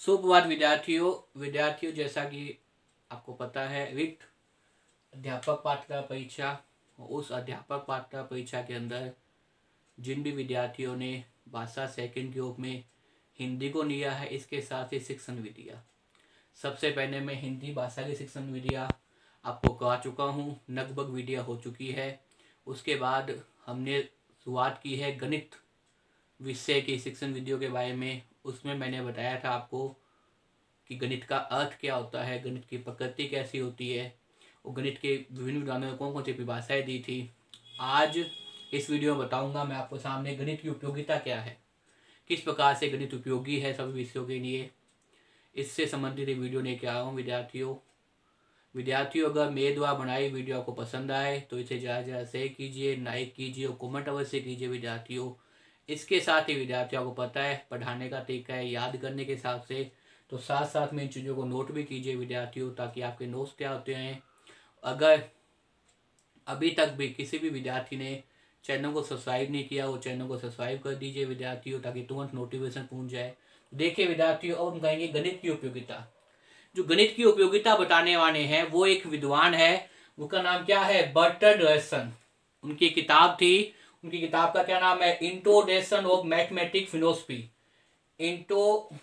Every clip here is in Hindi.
सुप्रभात विद्यार्थियों जैसा कि आपको पता है रिक्त अध्यापक पात्रता परीक्षा, उस अध्यापक पात्रता परीक्षा के अंदर जिन भी विद्यार्थियों ने भाषा सेकंड ग्रुप में हिंदी को लिया है, इसके साथ ही शिक्षण विधियाँ, सबसे पहले मैं हिंदी भाषा की शिक्षण विधियाँ आपको करा चुका हूँ, लगभग विधियाँ हो चुकी है। उसके बाद हमने शुरुआत की है गणित विषय की शिक्षण विधियों के बारे में। उसमें मैंने बताया था आपको कि गणित का अर्थ क्या होता है, गणित की प्रकृति कैसी होती है, और गणित के विभिन्न विधानों में कौन कौन सी परिभाषाएं दी थी। आज इस वीडियो में बताऊंगा मैं आपको सामने गणित की उपयोगिता क्या है, किस प्रकार से गणित उपयोगी है सभी विषयों के लिए। इससे संबंधित वीडियो लेके आया हूँ विद्यार्थियों अगर मेरे द्वारा बनाई वीडियो आपको पसंद आए तो इसे ज़्यादा से ज़्यादा शेयर कीजिए, लाइक कीजिए और कमेंट अवश्य कीजिए विद्यार्थियों। इसके साथ ही विद्यार्थियों को पता है पढ़ाने का तरीका है याद करने के हिसाब से, तो साथ साथ में इन चीज़ों को नोट भी कीजिए विद्यार्थियों, ताकि आपके नोट्स क्या होते हैं। अगर अभी तक भी किसी भी विद्यार्थी ने चैनल को सब्सक्राइब नहीं किया, वो चैनल को सब्सक्राइब कर दीजिए विद्यार्थियों, ताकि तुरंत नोटिफिकेशन पहुंच जाए। देखिए विद्यार्थियों, और हम कहेंगे गणित की उपयोगिता। जो गणित की उपयोगिता बताने वाले हैं वो एक विद्वान है, उनका नाम क्या है, बर्ट्रांड रसन। उनकी किताब थी, उनकी किताब का क्या नाम है, introduction of mathematic philosophy, introduction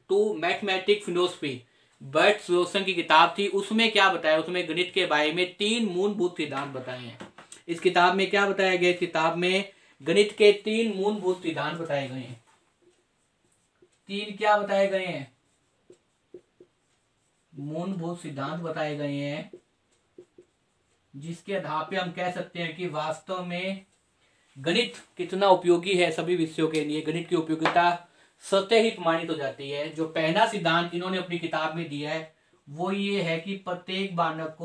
to mathematic philosophy, Bert Russell की किताब थी। उसमें क्या बताया, उसमें गणित के बारे में 3 मूलभूत सिद्धांत बताए हैं। इस किताब में क्या बताया गया, इस किताब में गणित के 3 मूलभूत सिद्धांत बताए गए हैं। 3 क्या बताए गए हैं, मूलभूत सिद्धांत बताए गए हैं, जिसके आधार पे हम कह सकते हैं कि वास्तव में गणित कितना उपयोगी है सभी विषयों के लिए। गणित की उपयोगिता सतह ही प्रमाणित हो जाती है। जो पहला सिद्धांत इन्होंने अपनी किताब में दिया है वो ये है कि प्रत्येक बालक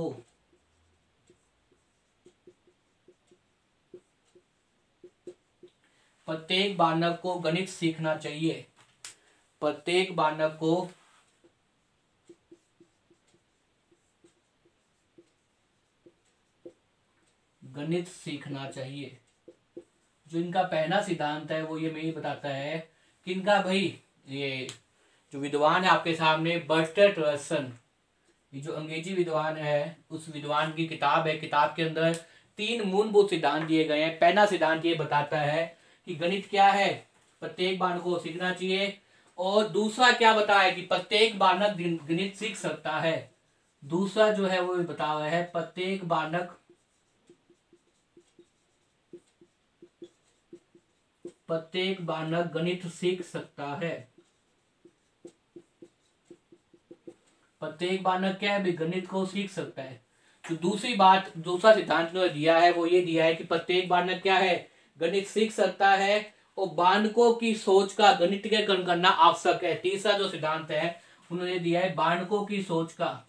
को गणित सीखना चाहिए। प्रत्येक बालक को गणित सीखना चाहिए। जो इनका पहला सिद्धांत है वो ये मैं बताता है कि इनका भाई ये जो विद्वान है आपके सामने बर्ट्रांड रसन, ये जो अंग्रेजी विद्वान है, उस विद्वान की किताब है। किताब के अंदर 3 मूलभूत सिद्धांत दिए गए हैं। पहला सिद्धांत ये बताता है कि गणित क्या है, प्रत्येक बालक को सीखना चाहिए। और दूसरा क्या बताया कि प्रत्येक बालक गणित सीख सकता है। दूसरा जो है वो बता रहा है प्रत्येक बालक गणित सीख सकता है। प्रत्येक बालक क्या है, गणित को सीख सकता है। तो दूसरा सिद्धांत जो दिया है वो ये दिया है कि प्रत्येक बालक क्या है, गणित सीख सकता है और बालकों की सोच का गणितीकरण करना आवश्यक है। तीसरा जो सिद्धांत है उन्होंने दिया है बालकों की सोच का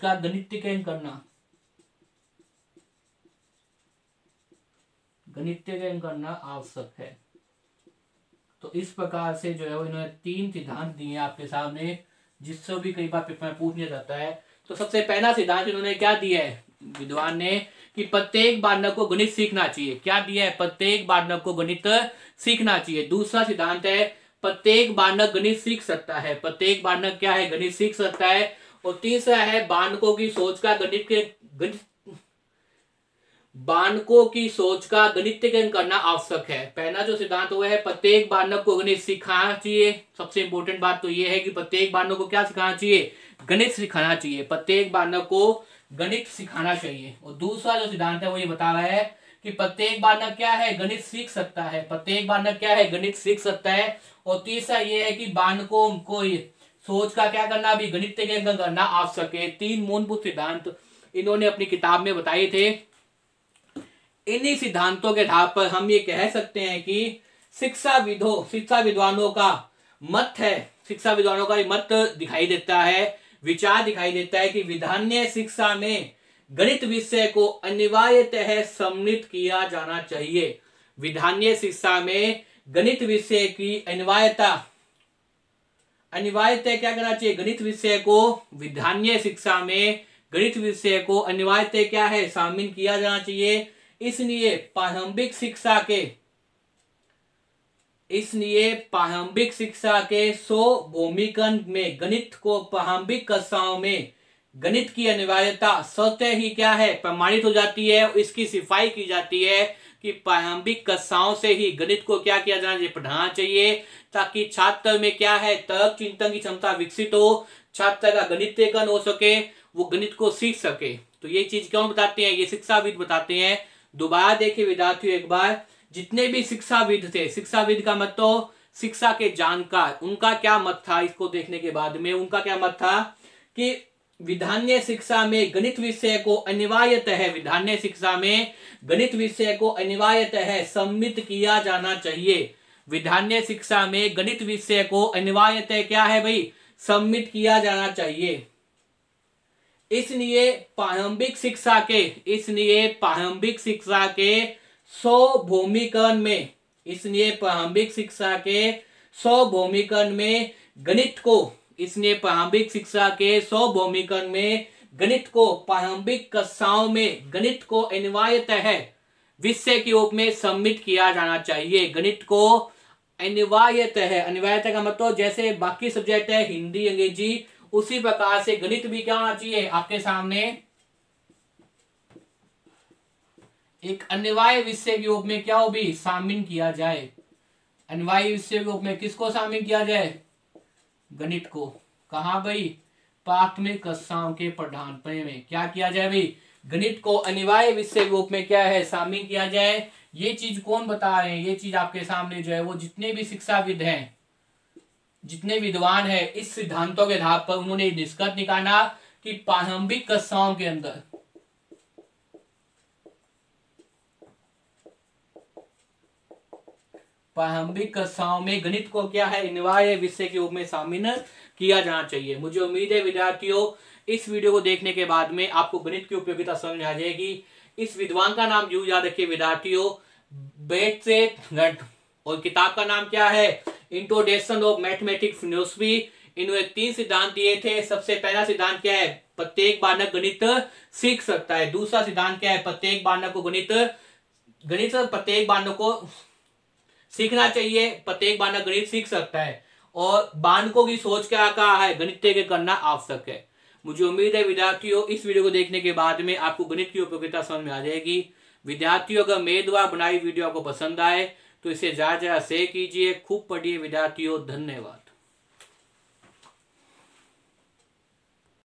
गणितीकरण करना आवश्यक है। तो इस प्रकार से जो है वो इन्होंने 3 सिद्धांत दिए आपके सामने, जिससे भी कई बार पेपर में पूछने जाता है। तो सबसे पहला सिद्धांत इन्होंने क्या दिया है विद्वान ने, कि प्रत्येक बालक को गणित सीखना चाहिए। क्या दिया है, प्रत्येक बालक को गणित सीखना चाहिए। दूसरा सिद्धांत है प्रत्येक बालक गणित सीख सकता है। प्रत्येक बालक क्या है, गणित सीख सकता है। और तीसरा है बालकों की सोच का गणितीकरण करना आवश्यक है। पहला जो सिद्धांत वो है प्रत्येक बालक को गणित सिखाना चाहिए। सबसे इंपॉर्टेंट बात तो ये है कि प्रत्येक बालक को क्या सिखाना चाहिए, गणित सिखाना चाहिए। प्रत्येक बालक को गणित सिखाना चाहिए। और दूसरा जो सिद्धांत है वो ये बता रहा है कि प्रत्येक बालक क्या है, गणित सीख सकता है। प्रत्येक बालक क्या है, गणित सीख सकता है। और तीसरा ये है कि बालकों को सोच का क्या करना, भी गणितीकरण करना आवश्यक है। 3 मूलभूत सिद्धांत इन्होंने अपनी किताब में बताए थे। इन्हीं सिद्धांतों के आधार पर हम ये कह सकते हैं कि शिक्षा विद्वानों का मत दिखाई देता है, विचार दिखाई देता है कि विधानीय शिक्षा में गणित विषय को अनिवार्यतः सम्मिलित किया जाना चाहिए। विधानीय शिक्षा में गणित विषय की अनिवार्यतः क्या करना चाहिए, गणित विषय को विधानीय शिक्षा में गणित विषय को अनिवार्यतः क्या है, शामिल किया जाना चाहिए। इसलिए प्रारंभिक शिक्षा के 100 भूमिकन में गणित को प्रारंभिक कक्षाओं में गणित की अनिवार्यता स्वतः ही क्या है, प्रमाणित हो जाती है। इसकी सिफाई की जाती है कि प्रारंभिक कक्षाओं से ही गणित को क्या किया जाना चाहिए, पढ़ाना चाहिए, ताकि छात्र में क्या है, तर्क चिंतन की क्षमता विकसित हो, छात्र का गणितीयकरण हो सके, वो गणित को सीख सके। तो ये चीज कौन बताते हैं, ये शिक्षाविद बताते हैं। दोबारा देखिए विद्यार्थियों एक बार, जितने भी शिक्षाविद थे, शिक्षाविद का मत तो शिक्षा के जानकार, उनका क्या मत था, इसको देखने के बाद में उनका क्या मत था कि विधान्य शिक्षा में गणित विषय को अनिवार्यतः, विधान्य शिक्षा में गणित विषय को अनिवार्यतः सम्मिलित किया जाना चाहिए। विधान्य शिक्षा में गणित विषय को अनिवार्यतः क्या है भाई, सम्मिलित किया जाना चाहिए। इसलिए प्रारंभिक शिक्षा के 100 भूमिकन में, इसलिए प्रारंभिक शिक्षा के 100 भूमिकन में गणित को, इसलिए प्रारंभिक शिक्षा के 100 भूमिकन में गणित को प्रारंभिक कक्षाओं में गणित को अनिवार्यतः विषय के रूप में सम्मिलित किया जाना चाहिए। गणित को अनिवार्यतः, अनिवार्यतः का मतलब जैसे बाकी सब्जेक्ट है हिंदी अंग्रेजी, उसी प्रकार से गणित भी क्या होना चाहिए, आपके सामने एक अनिवार्य विषय के रूप में क्या हो भी शामिल किया जाए। अनिवार्य विषय के रूप में किसको शामिल किया जाए, गणित को। कहा भाई, प्राथमिक कक्षाओं के पढ़ाने में क्या किया जाए भाई, गणित को अनिवार्य विषय के रूप में क्या है, शामिल किया जाए। ये चीज कौन बता रहे हैं, ये चीज आपके सामने जो है वो जितने भी शिक्षाविद हैं, जितने विद्वान हैं, इस सिद्धांतों के आधार पर उन्होंने निष्कर्ष निकाला कि प्रारंभिक कक्षाओं के अंदर प्रारंभिक कक्षाओं में गणित को क्या है, अनिवार्य विषय के रूप में शामिल किया जाना चाहिए। मुझे उम्मीद है विद्यार्थियों, इस वीडियो को देखने के बाद में आपको गणित की उपयोगिता समझ में आ जाएगी। इस विद्वान का नाम जरूर याद रखिए विद्यार्थियों, बेटसेट, और किताब का नाम क्या है, इंट्रोडक्शन ऑफ मैथमेटिक्स फिलोसफी। इन्होंने 3 सिद्धांत दिए थे। सबसे पहला सिद्धांत क्या है, प्रत्येक बालक गणित सीख सकता है। दूसरा सिद्धांत क्या है, प्रत्येक बालक को गणित प्रत्येक बालक को सीखना चाहिए, प्रत्येक बालक गणित सीख सकता है, और बालकों की सोच क्या कहा है, गणित करना आवश्यक है। मुझे उम्मीद है विद्यार्थियों, इस वीडियो को देखने के बाद में आपको गणित की उपयोगिता समझ में आ जाएगी। विद्यार्थियों, अगर मेरे द्वारा बनाई वीडियो आपको पसंद आए तो इसे ज्यादा शेयर कीजिए। खूब पढ़िए विद्यार्थियों, धन्यवाद।